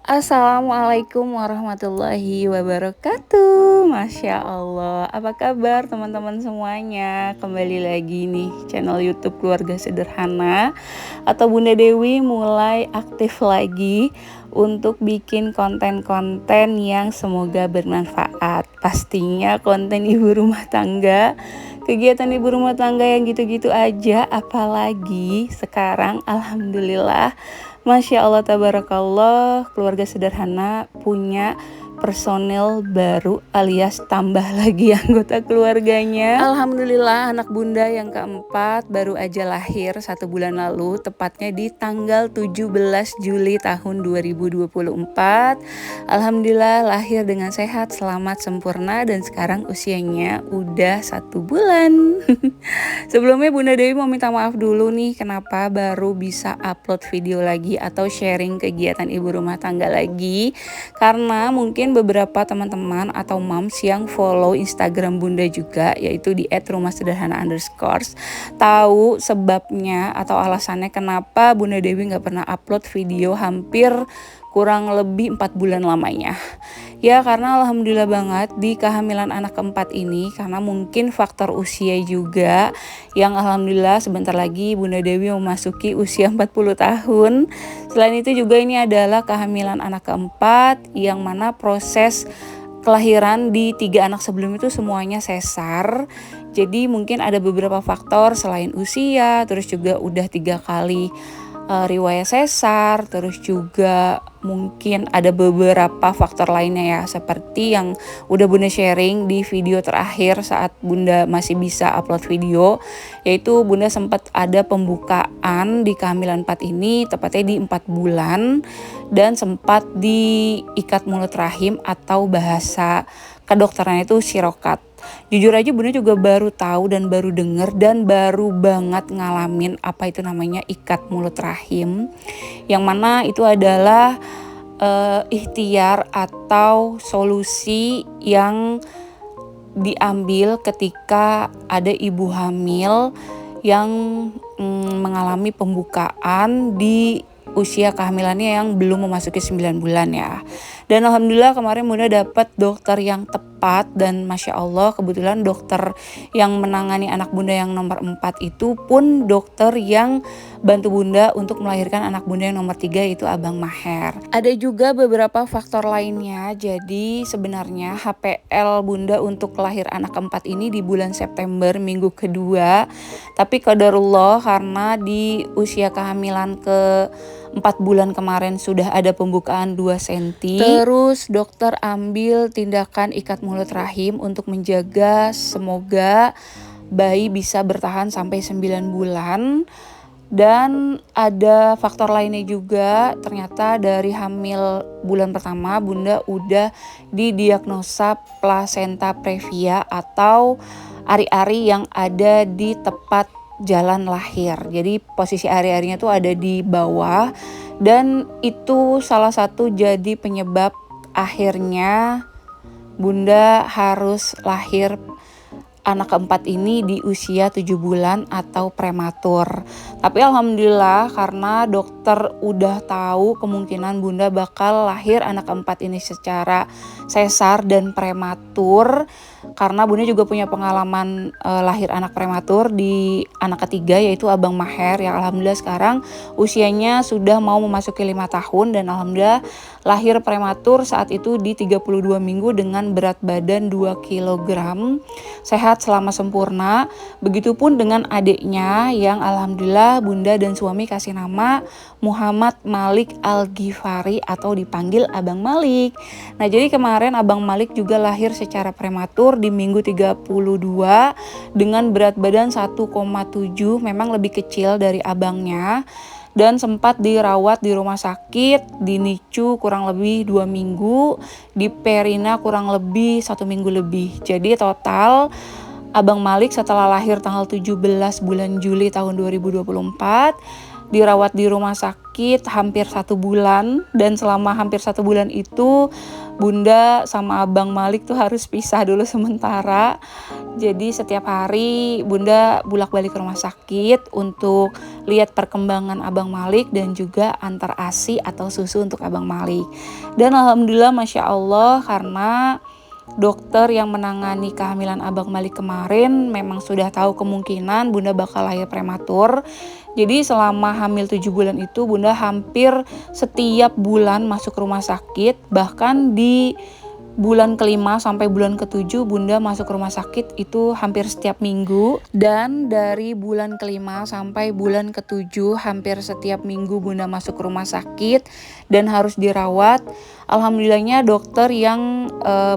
Assalamualaikum warahmatullahi wabarakatuh. Masya Allah, apa kabar teman-teman semuanya? Kembali lagi nih channel YouTube Keluarga Sederhana atau Bunda Dewi mulai aktif lagi untuk bikin konten-konten yang semoga bermanfaat. Pastinya konten ibu rumah tangga, kegiatan ibu rumah tangga yang gitu-gitu aja. Apalagi sekarang alhamdulillah, Masya Allah tabarakallah, keluarga sederhana punya personel baru alias tambah lagi anggota keluarganya. Alhamdulillah anak bunda yang keempat baru aja lahir 1 bulan lalu, tepatnya di tanggal 17 Juli tahun 2024. Alhamdulillah lahir dengan sehat, selamat, sempurna, dan sekarang usianya udah 1 bulan. Sebelumnya Bunda Dewi mau minta maaf dulu nih kenapa baru bisa upload video lagi atau sharing kegiatan ibu rumah tangga lagi. Karena mungkin beberapa teman-teman atau moms yang follow Instagram Bunda juga, yaitu di @rumahsederhana_ tahu sebabnya atau alasannya kenapa Bunda Dewi gak pernah upload video hampir kurang lebih 4 bulan lamanya. Ya karena alhamdulillah banget di kehamilan anak keempat ini, karena mungkin faktor usia juga yang alhamdulillah sebentar lagi Bunda Dewi memasuki usia 40 tahun. Selain itu juga ini adalah kehamilan anak keempat yang mana proses kelahiran di 3 anak sebelum itu semuanya sesar. Jadi mungkin ada beberapa faktor selain usia, terus juga udah 3 kali riwayat sesar, terus juga mungkin ada beberapa faktor lainnya ya, seperti yang udah Bunda sharing di video terakhir saat Bunda masih bisa upload video, yaitu Bunda sempat ada pembukaan di kehamilan 4 ini, tepatnya di 4 bulan, dan sempat diikat mulut rahim atau bahasa kedokteran itu sirokat. Jujur aja Bunda juga baru tahu dan baru denger dan baru banget ngalamin apa itu namanya ikat mulut rahim, yang mana itu adalah ikhtiar atau solusi yang diambil ketika ada ibu hamil yang mengalami pembukaan di usia kehamilannya yang belum memasuki 9 bulan ya. Dan alhamdulillah kemarin Bunda dapat dokter yang tepat, dan Masya Allah kebetulan dokter yang menangani anak Bunda yang nomor 4 itu pun dokter yang bantu Bunda untuk melahirkan anak Bunda yang nomor 3, yaitu Abang Maher. Ada juga beberapa faktor lainnya. Jadi sebenarnya HPL Bunda untuk lahir anak keempat ini di bulan September minggu kedua, tapi qadarullah karena di usia kehamilan ke 4 bulan kemarin sudah ada pembukaan 2 cm. Terus dokter ambil tindakan ikat mulut rahim untuk menjaga semoga bayi bisa bertahan sampai 9 bulan. Dan ada faktor lainnya juga, ternyata dari hamil bulan pertama Bunda udah didiagnosa plasenta previa atau ari-ari yang ada di tepat jalan lahir. Jadi posisi ari-arinya tuh ada di bawah, dan itu salah satu jadi penyebab akhirnya Bunda harus lahir anak keempat ini di usia 7 bulan atau prematur. Tapi alhamdulillah karena dokter udah tahu kemungkinan Bunda bakal lahir anak keempat ini secara sesar dan prematur, karena Bunda juga punya pengalaman lahir anak prematur di anak ketiga, yaitu Abang Maher yang alhamdulillah sekarang usianya sudah mau memasuki 5 tahun, dan alhamdulillah lahir prematur saat itu di 32 minggu dengan berat badan 2 kg, sehat selama sempurna. Begitupun dengan adiknya yang alhamdulillah Bunda dan suami kasih nama Muhammad Malik Al-Ghifari atau dipanggil Abang Malik. Nah jadi kemarin Abang Malik juga lahir secara prematur di minggu 32 dengan berat badan 1,7, memang lebih kecil dari abangnya, dan sempat dirawat di rumah sakit, di NICU kurang lebih 2 minggu, di Perina kurang lebih 1 minggu lebih. Jadi total Abang Malik setelah lahir tanggal 17 bulan Juli tahun 2024 dirawat di rumah sakit hampir 1 bulan, dan selama hampir 1 bulan itu Bunda sama Abang Malik tuh harus pisah dulu sementara. Jadi setiap hari Bunda bolak-balik ke rumah sakit untuk lihat perkembangan Abang Malik dan juga antar ASI atau susu untuk Abang Malik. Dan alhamdulillah Masya Allah, karena dokter yang menangani kehamilan Abang Malik kemarin memang sudah tahu kemungkinan Bunda bakal lahir prematur. Jadi selama hamil 7 bulan itu Bunda hampir setiap bulan masuk rumah sakit. Bahkan di bulan kelima sampai bulan ketujuh Bunda masuk rumah sakit itu hampir setiap minggu. Dan dari bulan kelima sampai bulan ketujuh hampir setiap minggu Bunda masuk rumah sakit dan harus dirawat. Alhamdulillahnya dokter yang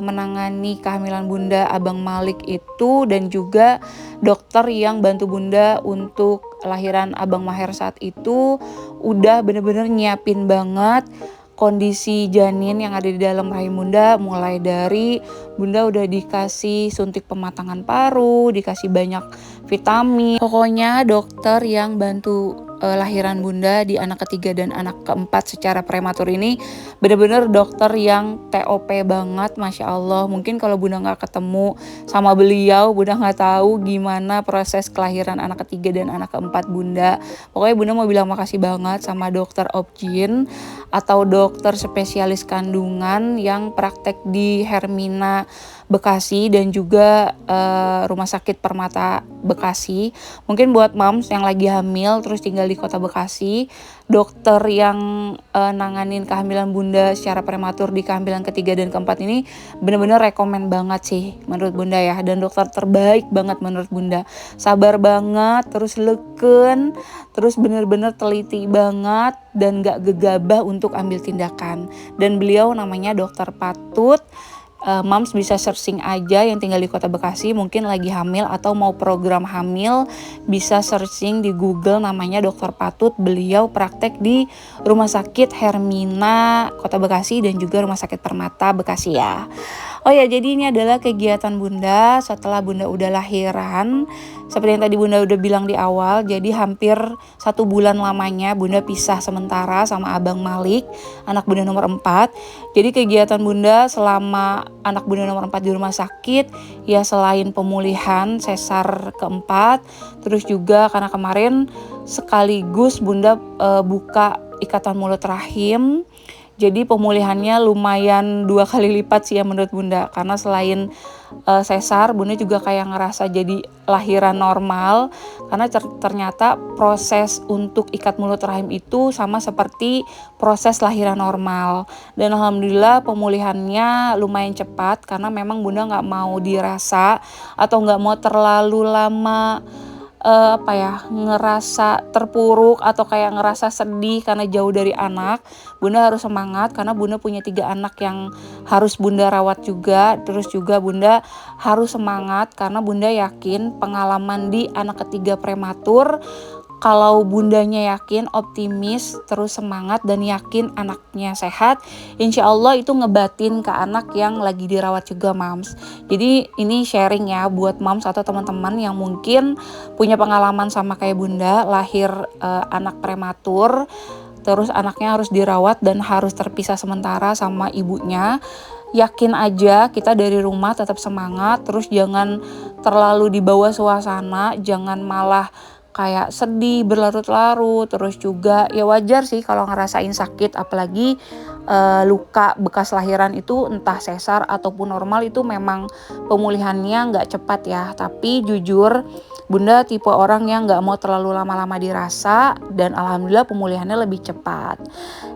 menangani kehamilan Bunda Abang Malik itu dan juga dokter yang bantu Bunda untuk lahiran Abang Maher saat itu udah bener-bener nyiapin banget kondisi janin yang ada di dalam rahim Bunda. Mulai dari Bunda udah dikasih suntik pematangan paru, dikasih banyak vitamin. Pokoknya dokter yang bantu lahiran Bunda di anak ketiga dan anak keempat secara prematur ini bener-bener dokter yang TOP banget, Masya Allah. Mungkin kalau Bunda gak ketemu sama beliau, Bunda gak tahu gimana proses kelahiran anak ketiga dan anak keempat Bunda. Pokoknya Bunda mau bilang makasih banget sama dokter Obgyn atau dokter spesialis kandungan yang praktek di Hermina Bekasi dan juga Rumah Sakit Permata Bekasi. Mungkin buat moms yang lagi hamil terus tinggal di kota Bekasi, dokter yang nanganin kehamilan Bunda secara prematur di kehamilan ketiga dan keempat ini bener-bener rekomen banget sih menurut Bunda ya. Dan dokter terbaik banget menurut Bunda. Sabar banget, terus leken, terus bener-bener teliti banget dan gak gegabah untuk ambil tindakan. Dan beliau namanya Dokter Patut. Moms bisa searching aja yang tinggal di kota Bekasi, mungkin lagi hamil atau mau program hamil, bisa searching di Google namanya Dokter Patut. Beliau praktek di Rumah Sakit Hermina Kota Bekasi dan juga Rumah Sakit Permata Bekasi ya. Oh ya, jadi ini adalah kegiatan Bunda setelah Bunda udah lahiran. Seperti yang tadi Bunda udah bilang di awal, jadi hampir 1 bulan lamanya Bunda pisah sementara sama Abang Malik, anak Bunda nomor 4. Jadi kegiatan Bunda selama anak Bunda nomor 4 di rumah sakit, ya selain pemulihan sesar keempat, terus juga karena kemarin sekaligus Bunda buka ikatan mulut rahim. Jadi pemulihannya lumayan 2 kali lipat sih ya menurut Bunda. Karena selain sesar, Bunda juga kayak ngerasa jadi lahiran normal. Karena ternyata proses untuk ikat mulut rahim itu sama seperti proses lahiran normal. Dan alhamdulillah pemulihannya lumayan cepat. Karena memang Bunda gak mau dirasa atau gak mau terlalu lama ngerasa terpuruk atau kayak ngerasa sedih karena jauh dari anak. Bunda harus semangat karena Bunda punya 3 anak yang harus Bunda rawat juga. Terus juga Bunda harus semangat karena Bunda yakin pengalaman di anak ketiga prematur, kalau bundanya yakin, optimis, terus semangat dan yakin anaknya sehat, insya Allah itu ngebatin ke anak yang lagi dirawat juga moms. Jadi ini sharing ya buat moms atau teman-teman yang mungkin punya pengalaman sama kayak Bunda, lahir anak prematur, terus anaknya harus dirawat dan harus terpisah sementara sama ibunya. Yakin aja, kita dari rumah tetap semangat, terus jangan terlalu dibawa suasana, jangan malah kayak sedih berlarut-larut. Terus juga ya wajar sih kalau ngerasain sakit, apalagi luka bekas lahiran itu entah sesar ataupun normal itu memang pemulihannya nggak cepat ya. Tapi jujur Bunda tipe orang yang nggak mau terlalu lama-lama dirasa dan alhamdulillah pemulihannya lebih cepat.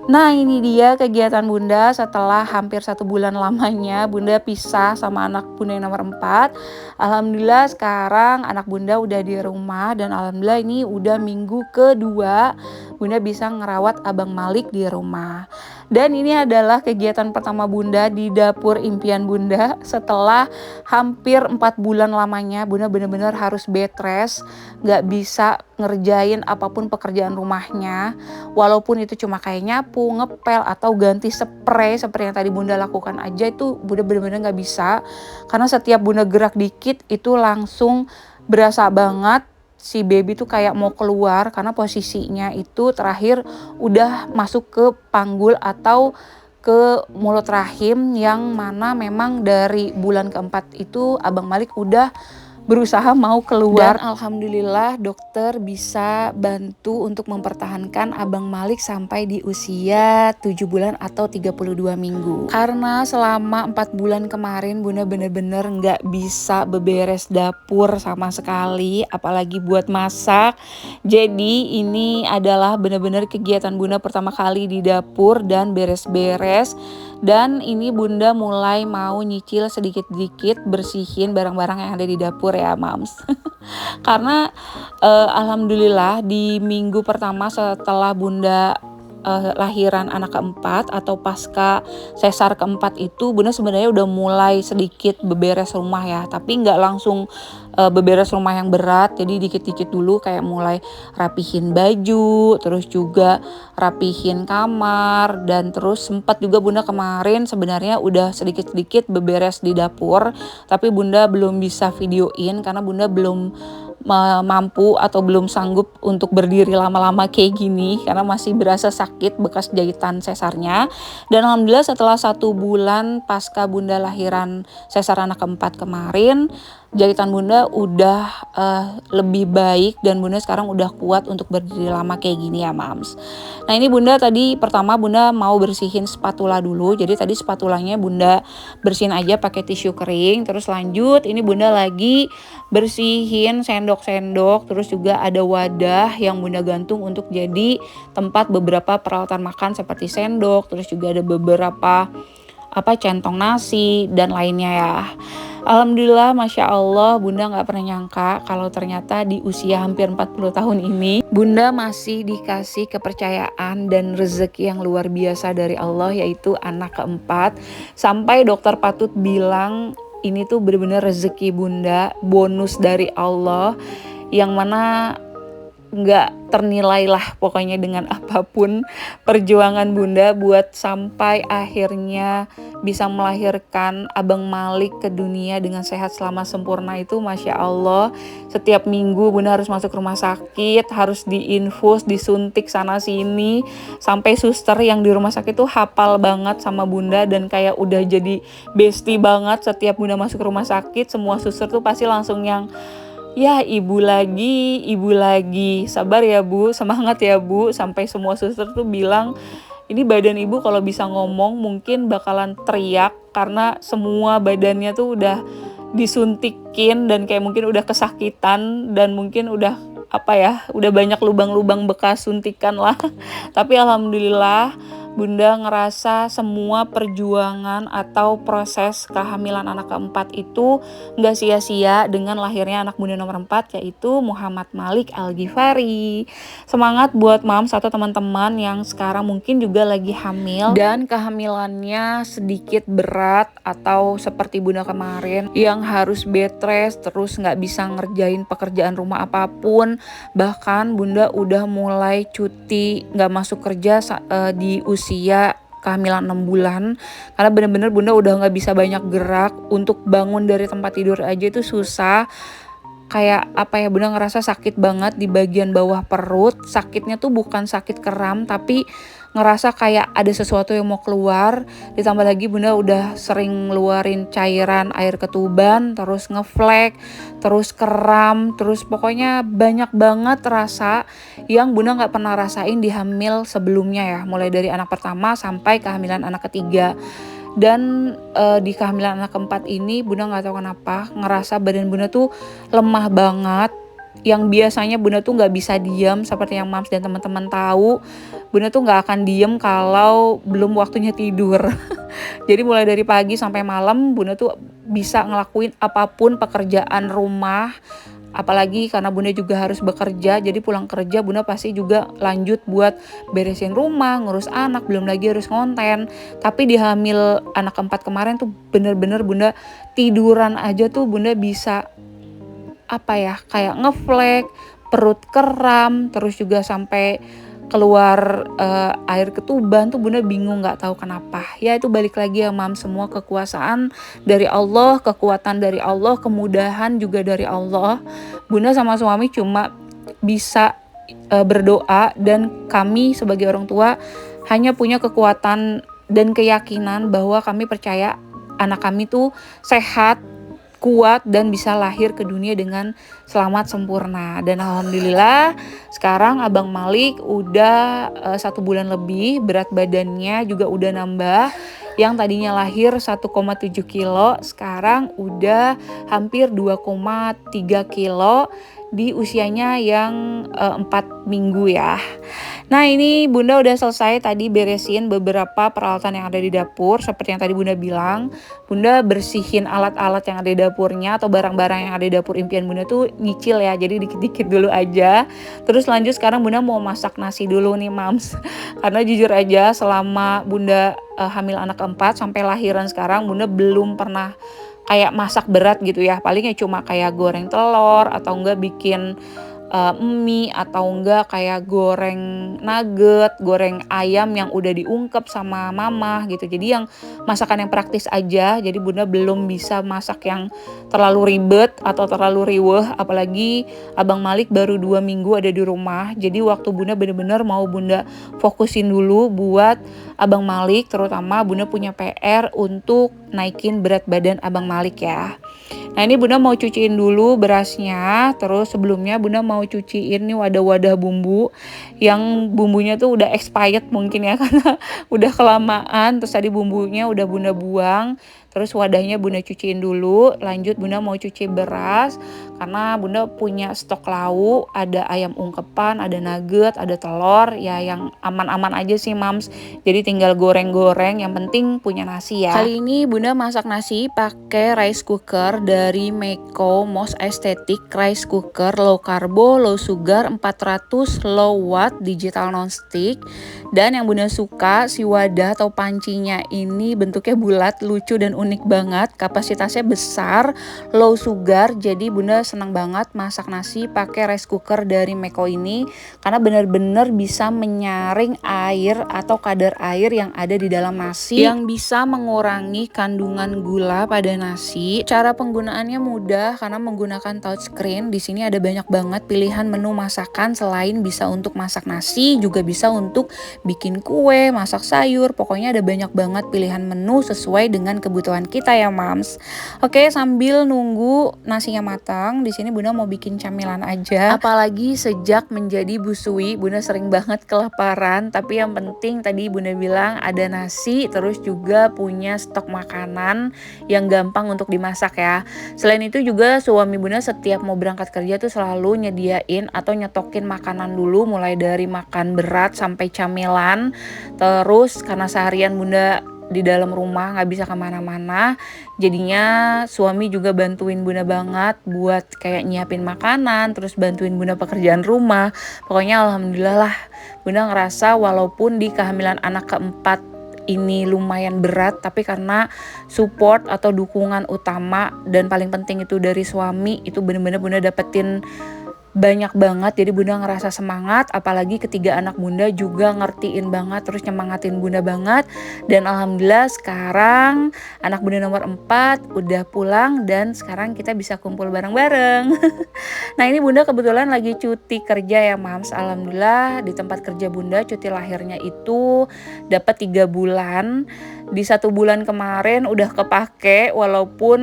Nah ini dia kegiatan Bunda setelah hampir 1 bulan lamanya Bunda pisah sama anak Bunda yang nomor 4. Alhamdulillah sekarang anak Bunda udah di rumah dan alhamdulillah ini udah minggu kedua Bunda bisa ngerawat Abang Malik di rumah. Dan ini adalah kegiatan pertama Bunda di dapur impian Bunda setelah hampir 4 bulan lamanya. Bunda benar-benar harus bed rest, gak bisa ngerjain apapun pekerjaan rumahnya. Walaupun itu cuma kayak nyapu, ngepel, atau ganti spray seperti yang tadi Bunda lakukan aja, itu Bunda benar-benar gak bisa. Karena setiap Bunda gerak dikit itu langsung berasa banget si baby tuh kayak mau keluar karena posisinya itu terakhir udah masuk ke panggul atau ke mulut rahim, yang mana memang dari bulan keempat itu Abang Malik udah berusaha mau keluar. Dan alhamdulillah dokter bisa bantu untuk mempertahankan Abang Malik sampai di usia 7 bulan atau 32 minggu. Karena selama 4 bulan kemarin Bunda bener-bener nggak bisa beberes dapur sama sekali, apalagi buat masak. Jadi ini adalah bener-bener kegiatan Bunda pertama kali di dapur dan beres-beres. Dan ini Bunda mulai mau nyicil sedikit-sedikit bersihin barang-barang yang ada di dapur ya Mams. Karena alhamdulillah di minggu pertama setelah Bunda lahiran anak keempat atau pasca sesar keempat itu, Bunda sebenarnya udah mulai sedikit beberes rumah ya, tapi nggak langsung beberes rumah yang berat. Jadi dikit-dikit dulu kayak mulai rapihin baju, terus juga rapihin kamar, dan terus sempat juga Bunda kemarin sebenarnya udah sedikit-sedikit beberes di dapur, tapi Bunda belum bisa videoin karena Bunda belum mampu atau belum sanggup untuk berdiri lama-lama kayak gini karena masih berasa sakit bekas jahitan sesarnya. Dan alhamdulillah setelah 1 bulan pasca Bunda lahiran sesar anak keempat kemarin, jahitan Bunda udah lebih baik dan Bunda sekarang udah kuat untuk berdiri lama kayak gini ya Mams. Nah ini Bunda tadi pertama Bunda mau bersihin spatula dulu. Jadi tadi spatulanya Bunda bersihin aja pakai tisu kering. Terus lanjut ini Bunda lagi bersihin sendok-sendok. Terus juga ada wadah yang Bunda gantung untuk jadi tempat beberapa peralatan makan seperti sendok. Terus juga ada beberapa centong nasi dan lainnya ya. Alhamdulillah, Masya Allah, Bunda gak pernah nyangka kalau ternyata di usia hampir 40 tahun ini Bunda masih dikasih kepercayaan dan rezeki yang luar biasa dari Allah, yaitu anak keempat. Sampai dokter Patut bilang ini tuh benar-benar rezeki Bunda, bonus dari Allah, yang mana nggak ternilai lah pokoknya dengan apapun perjuangan Bunda buat sampai akhirnya bisa melahirkan Abang Malik ke dunia dengan sehat selama sempurna. Itu Masya Allah, setiap minggu Bunda harus masuk rumah sakit, harus diinfus, disuntik sana sini, sampai suster yang di rumah sakit tuh hafal banget sama Bunda dan kayak udah jadi bestie banget. Setiap Bunda masuk rumah sakit, semua suster tuh pasti langsung yang, ya ibu lagi, sabar ya bu, semangat ya bu. Sampai semua suster tuh bilang ini badan ibu kalau bisa ngomong mungkin bakalan teriak karena semua badannya tuh udah disuntikin dan kayak mungkin udah kesakitan dan mungkin udah udah banyak lubang-lubang bekas suntikan lah. Tapi alhamdulillah Bunda ngerasa semua perjuangan atau proses kehamilan anak keempat itu gak sia-sia dengan lahirnya anak Bunda nomor 4, yaitu Muhammad Malik Al-Ghifari. Semangat buat Mams atau teman-teman yang sekarang mungkin juga lagi hamil dan kehamilannya sedikit berat atau seperti Bunda kemarin yang harus bed rest, terus gak bisa ngerjain pekerjaan rumah apapun. Bahkan Bunda udah mulai cuti gak masuk kerja di usia kehamilan 6 bulan karena bener-bener Bunda udah gak bisa banyak gerak. Untuk bangun dari tempat tidur aja itu susah, kayak Bunda ngerasa sakit banget di bagian bawah perut. Sakitnya tuh bukan sakit kram, tapi ngerasa kayak ada sesuatu yang mau keluar. Ditambah lagi Bunda udah sering ngeluarin cairan air ketuban, terus ngeflek, terus kram, terus pokoknya banyak banget rasa yang Bunda gak pernah rasain di hamil sebelumnya ya, mulai dari anak pertama sampai kehamilan anak ketiga. Dan di kehamilan anak keempat ini Bunda gak tahu kenapa ngerasa badan Bunda tuh lemah banget. Yang biasanya Bunda tuh gak bisa diam, seperti yang Mams dan teman-teman tahu, Bunda tuh gak akan diem kalau belum waktunya tidur. Jadi mulai dari pagi sampai malam Bunda tuh bisa ngelakuin apapun pekerjaan rumah. Apalagi karena Bunda juga harus bekerja, jadi pulang kerja Bunda pasti juga lanjut buat beresin rumah, ngurus anak, belum lagi harus ngonten. Tapi di hamil anak keempat kemarin tuh bener-bener Bunda tiduran aja tuh Bunda bisa kayak ngeflek, perut kram, terus juga sampai keluar air ketuban tuh Bunda bingung gak tahu kenapa. Ya itu balik lagi ya Mams, semua kekuasaan dari Allah, kekuatan dari Allah, kemudahan juga dari Allah. Bunda sama suami cuma bisa berdoa, dan kami sebagai orang tua hanya punya kekuatan dan keyakinan bahwa kami percaya anak kami tuh sehat, kuat, dan bisa lahir ke dunia dengan selamat sempurna. Dan alhamdulillah sekarang Abang Malik udah 1 bulan lebih, berat badannya juga udah nambah. Yang tadinya lahir 1,7 kilo sekarang udah hampir 2,3 kilo di usianya yang 4 minggu ya. Nah, ini Bunda udah selesai tadi beresin beberapa peralatan yang ada di dapur. Seperti yang tadi Bunda bilang, Bunda bersihin alat-alat yang ada di dapurnya atau barang-barang yang ada di dapur impian Bunda tuh nyicil ya. Jadi dikit-dikit dulu aja. Terus lanjut sekarang Bunda mau masak nasi dulu nih Mams. Karena jujur aja selama Bunda hamil anak keempat sampai lahiran sekarang Bunda belum pernah kayak masak berat gitu ya. Palingnya cuma kayak goreng telur atau enggak bikin mie atau enggak kayak goreng nugget, goreng ayam yang udah diungkep sama mama gitu. Jadi yang masakan yang praktis aja. Jadi Bunda belum bisa masak yang terlalu ribet atau terlalu riweh. Apalagi Abang Malik baru 2 minggu ada di rumah. Jadi waktu Bunda bener-bener mau Bunda fokusin dulu buat Abang Malik. Terutama Bunda punya PR untuk naikin berat badan Abang Malik ya. Nah, ini Bunda mau cuciin dulu berasnya. Terus sebelumnya Bunda mau cuciin nih wadah-wadah bumbu yang bumbunya tuh udah expired mungkin ya karena udah kelamaan. Terus tadi bumbunya udah Bunda buang. Terus wadahnya Bunda cuciin dulu. Lanjut Bunda mau cuci beras karena Bunda punya stok lauk, ada ayam ungkepan, ada nugget, ada telur ya yang aman-aman aja sih Mams. Jadi tinggal goreng-goreng, yang penting punya nasi ya. Kali ini Bunda masak nasi pakai rice cooker dari Meiko Most Aesthetic Rice Cooker low carbo, low sugar, 400 low watt digital non-stick. Dan yang Bunda suka si wadah atau pancinya ini bentuknya bulat, lucu dan unik banget. Kapasitasnya besar, low sugar. Jadi Bunda senang banget masak nasi pakai rice cooker dari Meiko ini karena benar-benar bisa menyaring air atau kadar air yang ada di dalam nasi yang bisa mengurangi kandungan gula pada nasi. Cara penggunaannya mudah karena menggunakan touchscreen. Di sini ada banyak banget pilihan menu masakan, selain bisa untuk masak nasi juga bisa untuk bikin kue, masak sayur. Pokoknya ada banyak banget pilihan menu sesuai dengan kebutuhan kita ya Mams. Oke, sambil nunggu nasinya matang, di sini Bunda mau bikin camilan aja. Apalagi sejak menjadi busui, Bunda sering banget kelaparan. Tapi yang penting tadi Bunda bilang ada nasi, terus juga punya stok makanan yang gampang untuk dimasak ya. Selain itu juga suami Bunda setiap mau berangkat kerja tuh selalu nyediain atau nyetokin makanan dulu, mulai dari makan berat sampai camilan. Terus karena seharian Bunda di dalam rumah nggak bisa kemana-mana, jadinya suami juga bantuin Bunda banget buat kayak nyiapin makanan, terus bantuin Bunda pekerjaan rumah. Pokoknya alhamdulillah lah Bunda ngerasa walaupun di kehamilan anak keempat ini lumayan berat, tapi karena support atau dukungan utama dan paling penting itu dari suami, itu bener-bener Bunda dapetin banyak banget. Jadi Bunda ngerasa semangat, apalagi ketiga anak Bunda juga ngertiin banget, terus nyemangatin Bunda banget. Dan alhamdulillah sekarang anak Bunda nomor 4 udah pulang dan sekarang kita bisa kumpul bareng-bareng. Nah, ini Bunda kebetulan lagi cuti kerja ya Mams. Alhamdulillah di tempat kerja Bunda cuti lahirnya itu dapat 3 bulan. Di 1 bulan kemarin udah kepake walaupun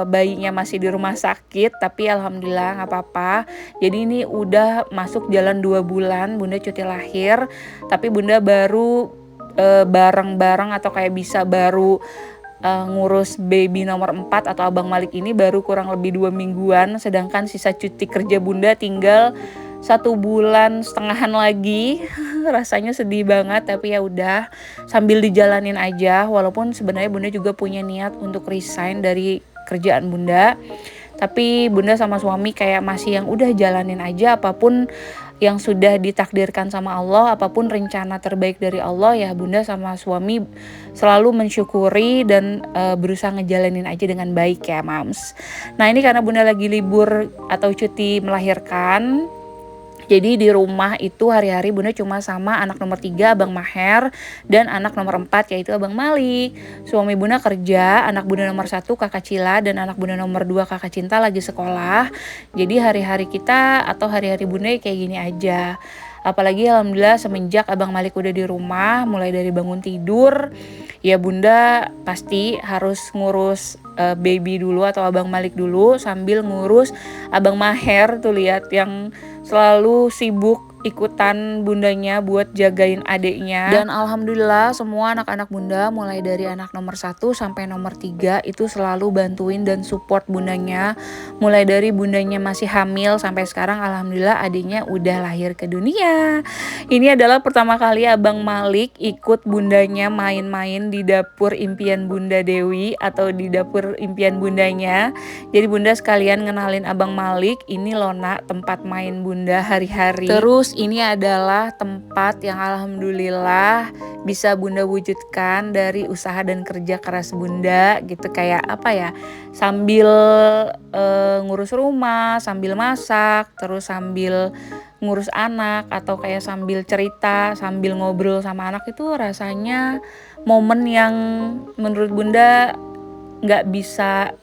bayinya masih di rumah sakit, tapi alhamdulillah nggak apa-apa. Jadi ini udah masuk jalan 2 bulan Bunda cuti lahir, tapi Bunda baru bareng-bareng atau kayak bisa baru ngurus baby nomor 4 atau Abang Malik ini baru kurang lebih 2 mingguan. Sedangkan sisa cuti kerja Bunda tinggal 1 bulan setengahan lagi. Rasanya sedih banget, tapi ya udah sambil dijalanin aja. Walaupun sebenarnya Bunda juga punya niat untuk resign dari kerjaan Bunda, tapi Bunda sama suami kayak masih yang udah jalanin aja, apapun yang sudah ditakdirkan sama Allah, apapun rencana terbaik dari Allah ya Bunda sama suami selalu mensyukuri dan berusaha ngejalanin aja dengan baik ya Mams. Nah, ini karena Bunda lagi libur atau cuti melahirkan, jadi di rumah itu hari-hari Bunda cuma sama anak nomor 3 Abang Maher dan anak nomor 4 yaitu Abang Malik. Suami Bunda kerja, anak Bunda nomor 1 Kakak Cila dan anak Bunda nomor 2 Kakak Cinta lagi sekolah. Jadi hari-hari kita atau hari-hari Bunda kayak gini aja. Apalagi alhamdulillah semenjak Abang Malik udah di rumah, mulai dari bangun tidur ya bunda pasti harus ngurus baby dulu atau Abang Malik dulu sambil ngurus Abang Maher tuh, lihat yang selalu sibuk ikutan bundanya buat jagain adiknya. Dan alhamdulillah semua anak-anak bunda mulai dari anak nomor 1 sampai nomor 3 itu selalu bantuin dan support bundanya. Mulai dari bundanya masih hamil sampai sekarang alhamdulillah adiknya udah lahir ke dunia. Ini adalah pertama kali Abang Malik ikut bundanya main-main di dapur impian Bunda Dewi atau di dapur impian bundanya. Jadi bunda sekalian ngenalin Abang Malik, ini loh nak tempat main bunda hari-hari. Terus ini adalah tempat yang alhamdulillah bisa bunda wujudkan dari usaha dan kerja keras bunda gitu, kayak apa ya, sambil ngurus rumah, sambil masak, terus sambil ngurus anak, atau kayak sambil cerita, sambil ngobrol sama anak, itu rasanya momen yang menurut bunda nggak bisa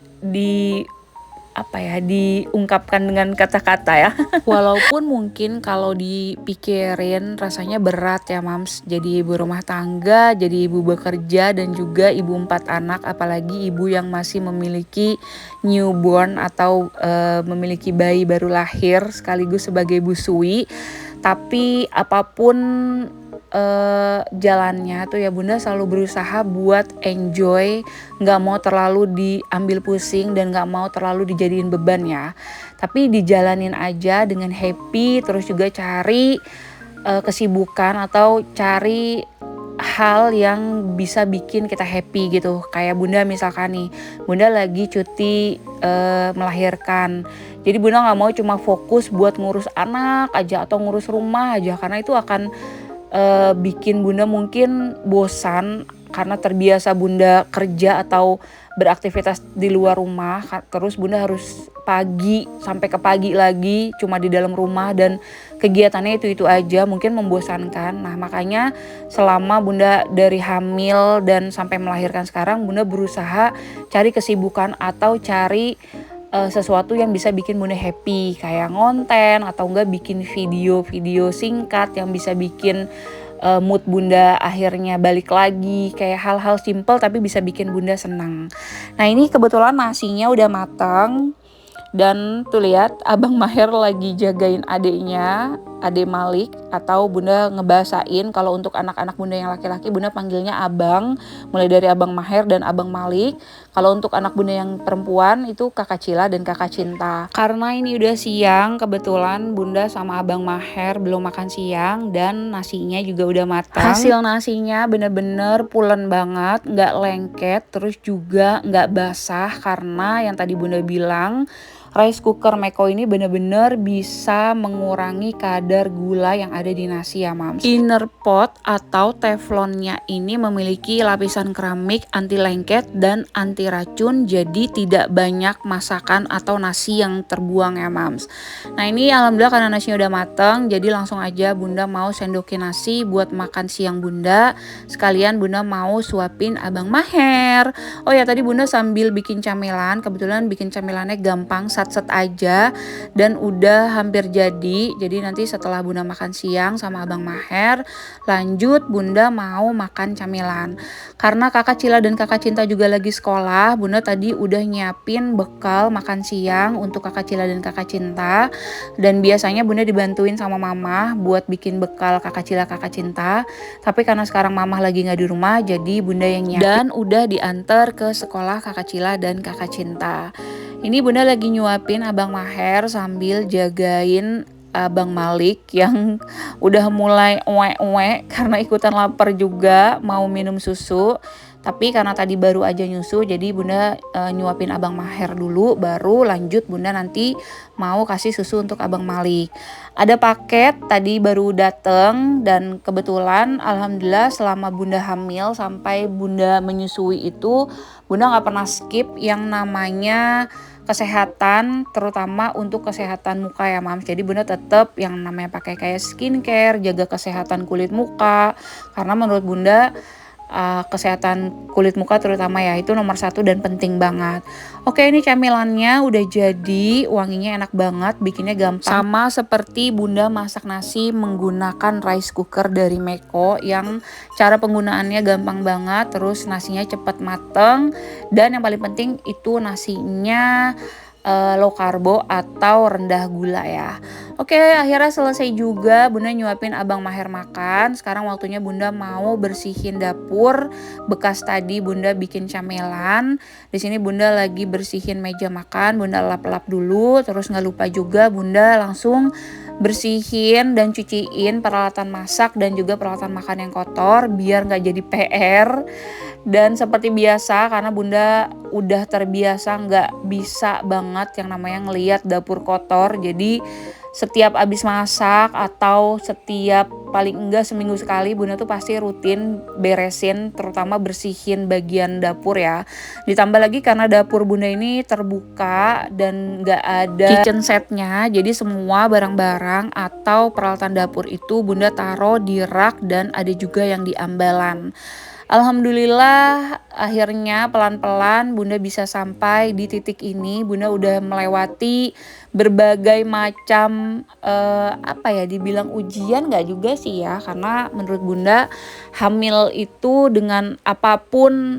diungkapkan dengan kata-kata ya. Walaupun mungkin kalau dipikirin rasanya berat ya mams, jadi ibu rumah tangga, jadi ibu bekerja dan juga ibu 4 anak, apalagi ibu yang masih memiliki newborn atau memiliki bayi baru lahir sekaligus sebagai busui. Tapi apapun jalannya tuh ya bunda selalu berusaha buat enjoy, nggak mau terlalu diambil pusing dan nggak mau terlalu dijadiin beban ya, tapi dijalanin aja dengan happy. Terus juga cari kesibukan atau cari hal yang bisa bikin kita happy gitu. Kayak bunda misalkan nih, bunda lagi cuti melahirkan, jadi bunda nggak mau cuma fokus buat ngurus anak aja atau ngurus rumah aja, karena itu akan bikin bunda mungkin bosan karena terbiasa bunda kerja atau beraktivitas di luar rumah. Terus bunda harus pagi sampai ke pagi lagi cuma di dalam rumah dan kegiatannya itu aja, mungkin membosankan. Nah makanya selama bunda dari hamil dan sampai melahirkan sekarang, bunda berusaha cari kesibukan atau cari sesuatu yang bisa bikin bunda happy, kayak ngonten atau enggak bikin video-video singkat yang bisa bikin mood bunda akhirnya balik lagi, kayak hal-hal simple tapi bisa bikin bunda senang. Nah ini kebetulan nasinya udah matang dan tuh lihat Abang Maher lagi jagain adiknya, adik Malik, atau bunda ngebahasain kalau untuk anak-anak bunda yang laki-laki bunda panggilnya abang, mulai dari Abang Maher dan Abang Malik. Kalau untuk anak bunda yang perempuan itu kakak Cila dan kakak Cinta. Karena ini udah siang, kebetulan bunda sama Abang Maher belum makan siang dan nasinya juga udah matang. Hasil nasinya bener-bener pulen banget, nggak lengket, terus juga nggak basah, karena yang tadi bunda bilang rice cooker Meko ini benar-benar bisa mengurangi kadar gula yang ada di nasi ya mams. Inner pot atau teflonnya ini memiliki lapisan keramik anti lengket dan anti racun, jadi tidak banyak masakan atau nasi yang terbuang ya mams. Nah ini alhamdulillah karena nasinya udah matang, jadi langsung aja bunda mau sendokin nasi buat makan siang bunda. Sekalian bunda mau suapin Abang Maher. Oh ya tadi bunda sambil bikin camilan, kebetulan bikin camilannya gampang, set aja dan udah hampir jadi. Jadi nanti setelah bunda makan siang sama Abang Maher, lanjut bunda mau makan camilan. Karena kakak Cila dan kakak Cinta juga lagi sekolah, bunda tadi udah nyiapin bekal makan siang untuk kakak Cila dan kakak Cinta. Dan biasanya bunda dibantuin sama mama buat bikin bekal kakak Cila kakak Cinta, tapi karena sekarang mama lagi gak di rumah, jadi bunda yang nyiapin dan udah diantar ke sekolah kakak Cila dan kakak Cinta. Ini bunda lagi nyuapin Abang Maher sambil jagain Abang Malik yang udah mulai uwe-uwe karena ikutan lapar juga mau minum susu. Tapi karena tadi baru aja nyusu, jadi bunda nyuapin Abang Maher dulu, baru lanjut bunda nanti mau kasih susu untuk Abang Malik. Ada paket tadi baru dateng, dan kebetulan alhamdulillah selama bunda hamil sampai bunda menyusui itu bunda gak pernah skip yang namanya kesehatan, terutama untuk kesehatan muka ya mams. Jadi bunda tetap yang namanya pakai kayak skincare, jaga kesehatan kulit muka, karena menurut bunda kesehatan kulit muka terutama ya, itu nomor satu dan penting banget. Oke, ini camilannya udah jadi, wanginya enak banget, bikinnya gampang. Sama seperti Bunda masak nasi menggunakan rice cooker dari Meko yang cara penggunaannya gampang banget, terus nasinya cepet mateng, dan yang paling penting itu nasinya low karbo atau rendah gula ya. Oke, akhirnya selesai juga. Bunda nyuapin Abang Maher makan. Sekarang waktunya Bunda mau bersihin dapur. Bekas tadi Bunda bikin camilan. Di sini Bunda lagi bersihin meja makan. Bunda lap-lap dulu. Terus nggak lupa juga Bunda langsung bersihin dan cuciin peralatan masak dan juga peralatan makan yang kotor biar nggak jadi PR. Dan seperti biasa, karena Bunda udah terbiasa nggak bisa banget yang namanya ngelihat dapur kotor. Jadi setiap abis masak atau setiap paling enggak seminggu sekali Bunda tuh pasti rutin beresin, terutama bersihin bagian dapur ya. Ditambah lagi karena dapur Bunda ini terbuka dan nggak ada kitchen setnya, jadi semua barang-barang atau peralatan dapur itu Bunda taruh di rak dan ada juga yang di ambalan. Alhamdulillah akhirnya pelan-pelan Bunda bisa sampai di titik ini. Bunda udah melewati berbagai macam apa ya, dibilang ujian nggak juga sih ya, karena menurut Bunda hamil itu dengan apapun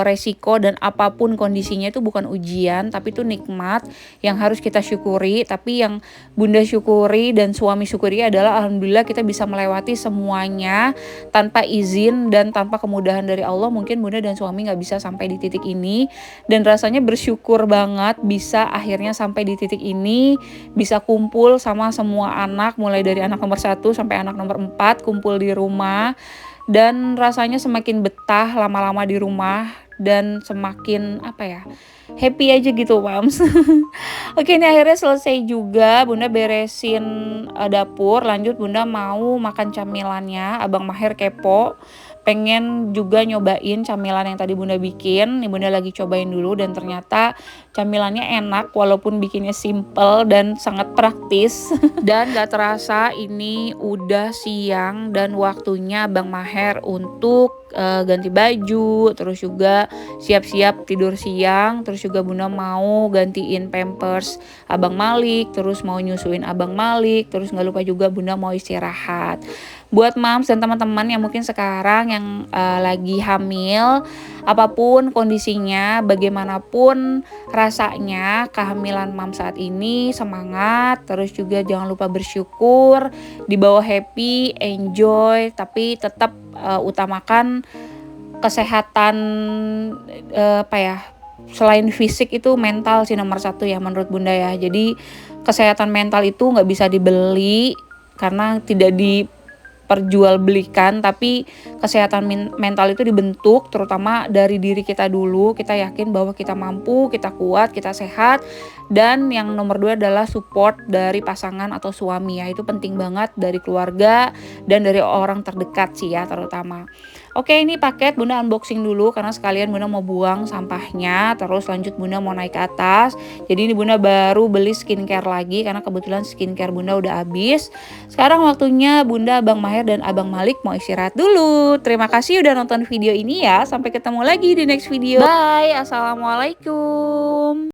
resiko dan apapun kondisinya itu bukan ujian, tapi itu nikmat yang harus kita syukuri. Tapi yang Bunda syukuri dan suami syukuri adalah alhamdulillah kita bisa melewati semuanya tanpa izin dan tanpa kemudahan dari Allah. Mungkin Bunda dan suami nggak bisa sampai di titik ini, dan rasanya bersyukur banget bisa akhirnya sampai di titik ini, bisa kumpul sama semua anak, mulai dari anak nomor 1 sampai anak nomor 4 kumpul di rumah. Dan rasanya semakin betah lama-lama di rumah dan semakin apa ya, happy aja gitu Mams. Oke, ini akhirnya selesai juga. Bunda beresin dapur, lanjut Bunda mau makan camilannya. Abang Maher kepo, pengen juga nyobain camilan yang tadi Bunda bikin. Nih Bunda lagi cobain dulu dan ternyata camilannya enak walaupun bikinnya simple dan sangat praktis. Dan gak terasa ini udah siang dan waktunya Abang Maher untuk ganti baju, terus juga siap-siap tidur siang, terus juga Bunda mau gantiin pampers Abang Malik, terus mau nyusuin Abang Malik, terus gak lupa juga Bunda mau istirahat. Buat Mams dan teman-teman yang mungkin sekarang yang lagi hamil, apapun kondisinya, bagaimanapun rasanya kehamilan Mams saat ini, semangat, terus juga jangan lupa bersyukur, dibawa happy, enjoy, tapi tetap utamakan kesehatan apa ya, selain fisik itu mental sih nomor satu ya menurut Bunda ya. Jadi kesehatan mental itu nggak bisa dibeli karena tidak diperjualbelikan, tapi kesehatan mental itu dibentuk terutama dari diri kita dulu. Kita yakin bahwa kita mampu, kita kuat, kita sehat, dan yang nomor 2 adalah support dari pasangan atau suami ya. Itu penting banget, dari keluarga dan dari orang terdekat sih ya terutama. Oke, ini paket Bunda unboxing dulu karena sekalian Bunda mau buang sampahnya, terus lanjut Bunda mau naik ke atas. Jadi ini Bunda baru beli skincare lagi karena kebetulan skincare Bunda udah habis. Sekarang waktunya Bunda, Abang Maher dan Abang Malik mau istirahat dulu. Terima kasih udah nonton video ini ya. Sampai ketemu lagi di next video. Bye. Assalamualaikum.